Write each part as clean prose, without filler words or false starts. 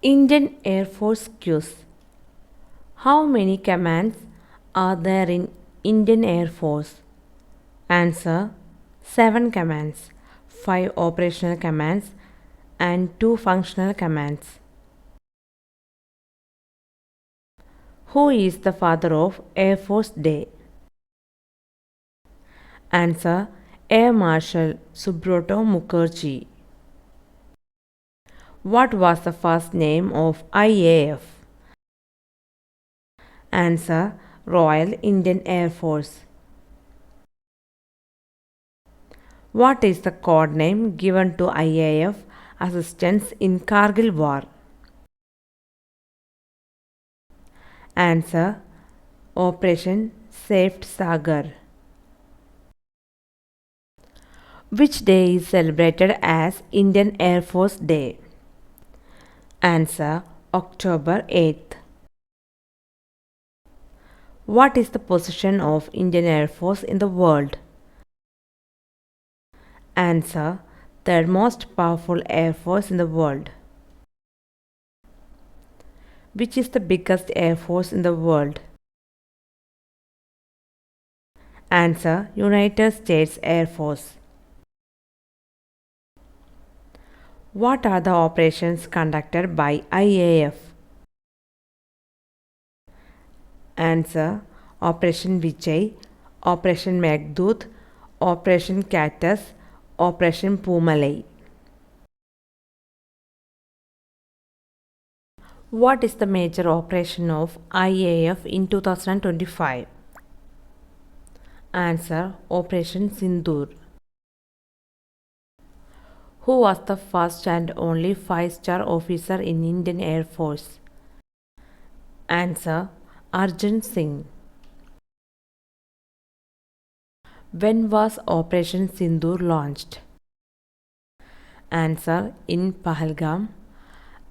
Indian Air Force quiz. How many commands are there in Indian Air Force? Answer: 7 commands, 5 operational commands, and 2 functional commands. Who is the father of Air Force Day? Answer: Air Marshal Subrata Mukherjee. What was the first name of IAF? Answer: Royal Indian Air Force. What is the code name given to IAF assistance in Kargil War? Answer: Operation Saved Sagar. Which day is celebrated as Indian Air Force Day? Answer: October 8th. What is the position of Indian Air Force in the world? Answer: third most powerful air force in the world. Which is the biggest air force in the world? Answer: United States Air Force. What are the operations conducted by IAF? Answer: Operation Vijay, Operation Meghdut, Operation Cactus, Operation Pumalai. What is the major operation of IAF in 2025? Answer: Operation Sindoor. Who was the first and only 5-star officer in Indian Air Force? Answer: Arjun Singh. When was Operation Sindoor launched? Answer: in Pahalgam,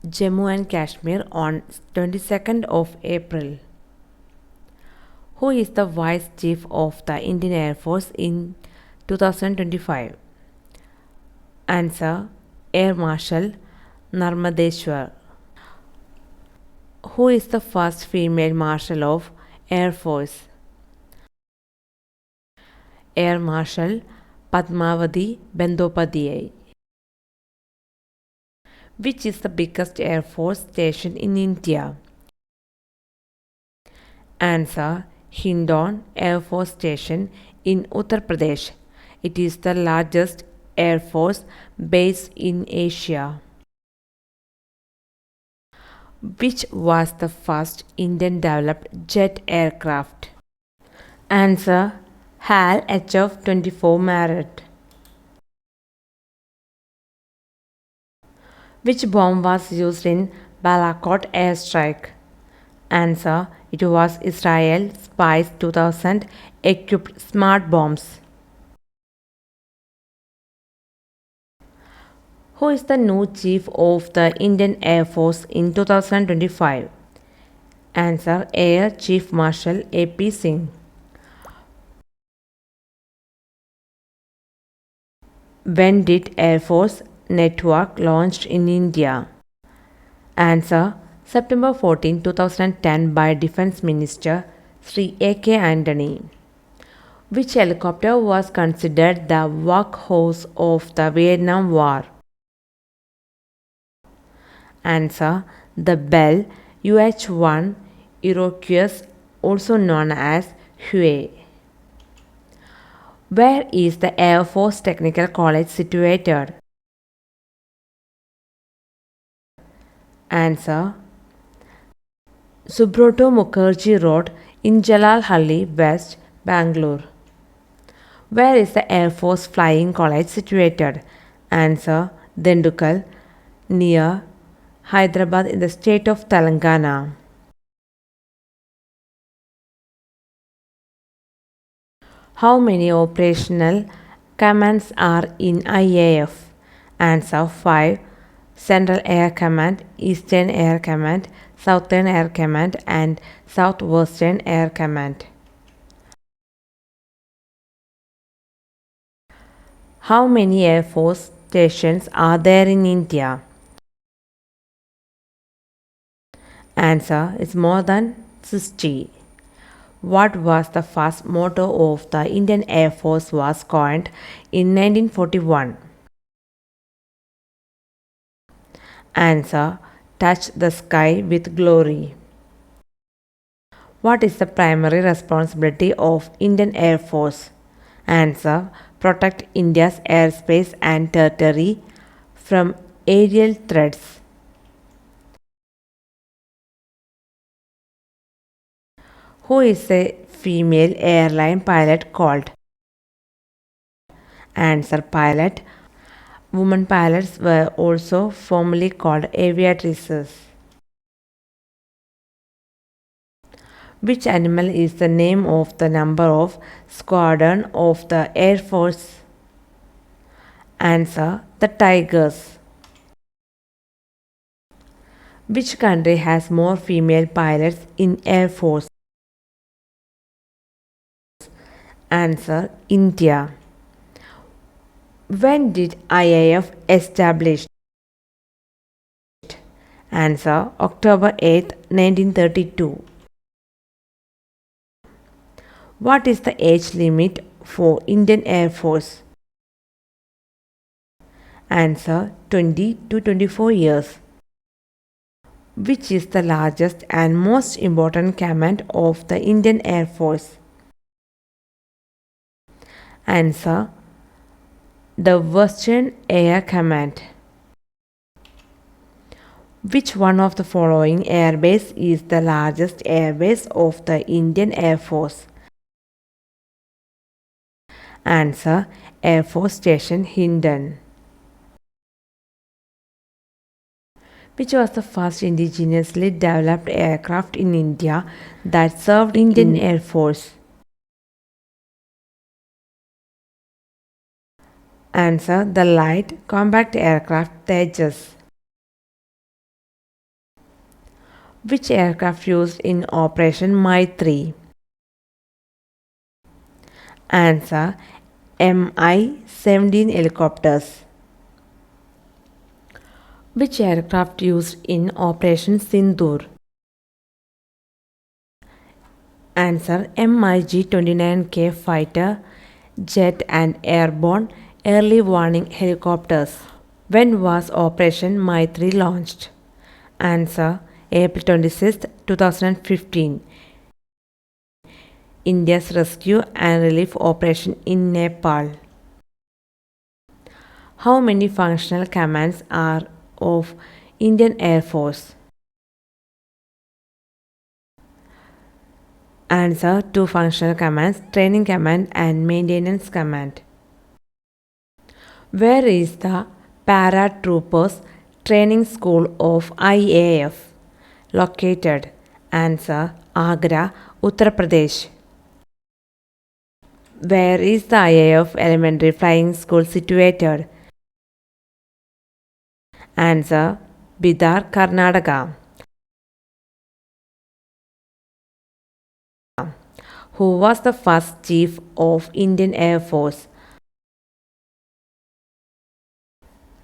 Jammu and Kashmir on 22nd of April. Who is the Vice Chief of the Indian Air Force in 2025? Answer: Air Marshal Narmadeshwar. Who is the first female Marshal of Air Force? Air Marshal Padmavati Bandyopadhyay. Which is the biggest Air Force station in India? Answer: Hindon Air Force Station in Uttar Pradesh. It is the largest Air Force base in Asia. Which was the first Indian developed jet aircraft? Answer: HAL HF-24 Marriott. Which bomb was used in Balakot airstrike? Answer: it was Israel Spice 2000 equipped smart bombs. Who is the new chief of the Indian Air Force in 2025? Answer: Air Chief Marshal AP Singh. When did Air Force Network launched in India? Answer: September 14, 2010 by Defense Minister Sri A.K. Antony. Which helicopter was considered the workhorse of the Vietnam War? Answer: the Bell UH-1 Iroquois, also known as Huey. Where is the Air Force Technical College situated? Answer: Subrata Mukherjee Road in Jalalhalli West, Bangalore. Where is the Air Force Flying College situated? Answer: Dendukal, near Hyderabad in the state of Telangana. How many operational commands are in IAF? Answer: 5. Central Air Command, Eastern Air Command, Southern Air Command, and Southwestern Air Command. How many Air Force stations are there in India? Answer is more than 60. What was the first motto of the Indian Air Force was coined in 1941? Answer, touch the sky with glory. What is the primary responsibility of Indian Air Force? Answer, protect India's airspace and territory from aerial threats. Who is a female airline pilot called? Answer, pilot. Women pilots were also formerly called aviatrices. Which animal is the name of the number of squadron of the Air Force? Answer, the tigers. Which country has more female pilots in Air Force? Answer, India. When did IAF established? Answer, October 8, 1932. What is the age limit for Indian Air Force? Answer, 20 to 24 years. Which is the largest and most important command of the Indian Air Force? Answer, the Western Air Command. Which one of the following airbase is the largest airbase of the Indian Air Force? Answer, Air Force Station Hindon. Which was the first indigenously developed aircraft in India that served Indian Air Force? Answer, the light combat aircraft Tejas. Which aircraft used in Operation Maitri? Answer, Mi-17 helicopters. Which aircraft used in Operation Sindoor? Answer, MiG-29K fighter jet and airborne early warning helicopters. When was Operation Maitri launched? Answer, April 26, 2015. India's rescue and relief operation in Nepal. How many functional commands are of Indian Air Force? Answer, 2 functional commands, training command and maintenance command. Where is the paratroopers training school of IAF located? Answer, Agra, Uttar Pradesh. Where is the IAF elementary flying school situated? Answer, Bidar, Karnataka. Who was the first chief of Indian Air Force?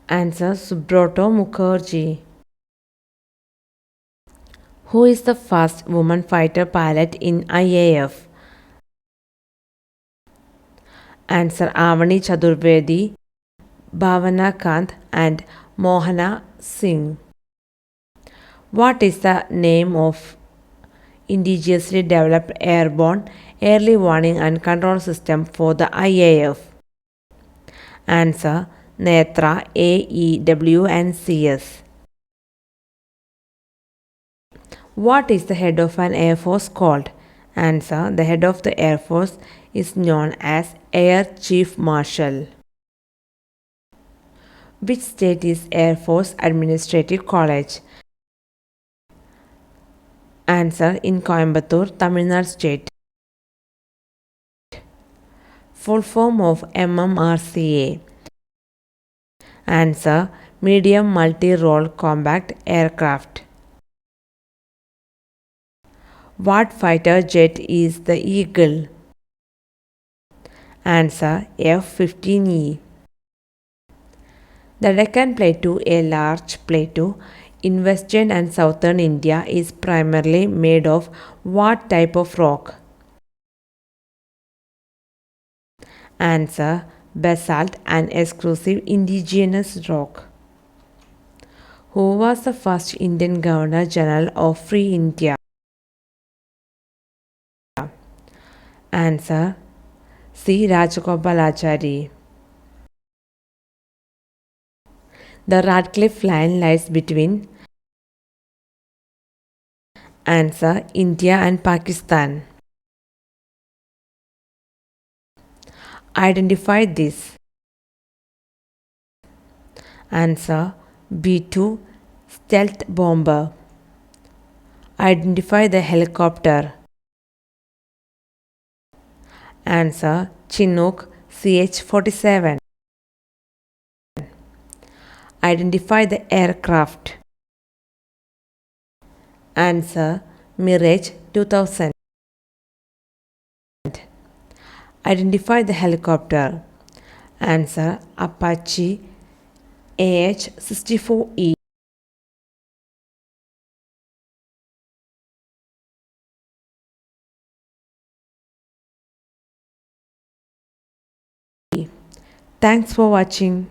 Answer, Subroto Mukherjee. Who is the first woman fighter pilot in IAF? Answer, Avani Chaturvedi, Bhavana Kant and Mohana Singh. What is the name of indigenously developed airborne early warning and control system for the IAF? Answer, Netra, AEW and CS. What is the head of an Air Force called? Answer, the head of the Air Force is known as Air Chief Marshal. Which state is Air Force Administrative College? Answer, in Coimbatore, Tamil Nadu state. Full form of MMRCA. Answer, Medium Multi-Role Combat Aircraft. What fighter jet is the Eagle? Answer, F-15E. The Deccan Plateau, a large plateau in western and southern India is primarily made of what type of rock? Answer: basalt, an exclusive indigenous rock. Who was the first Indian Governor General of Free India? Answer: C. Rajagopalachari. The Radcliffe Line lies between. Answer: India and Pakistan. Identify this. Answer: B-2 stealth bomber. Identify the helicopter. Answer: Chinook CH-47. Identify the aircraft. Answer: Mirage 2000. Identify the helicopter. Answer: Apache AH-64E. Thanks for watching.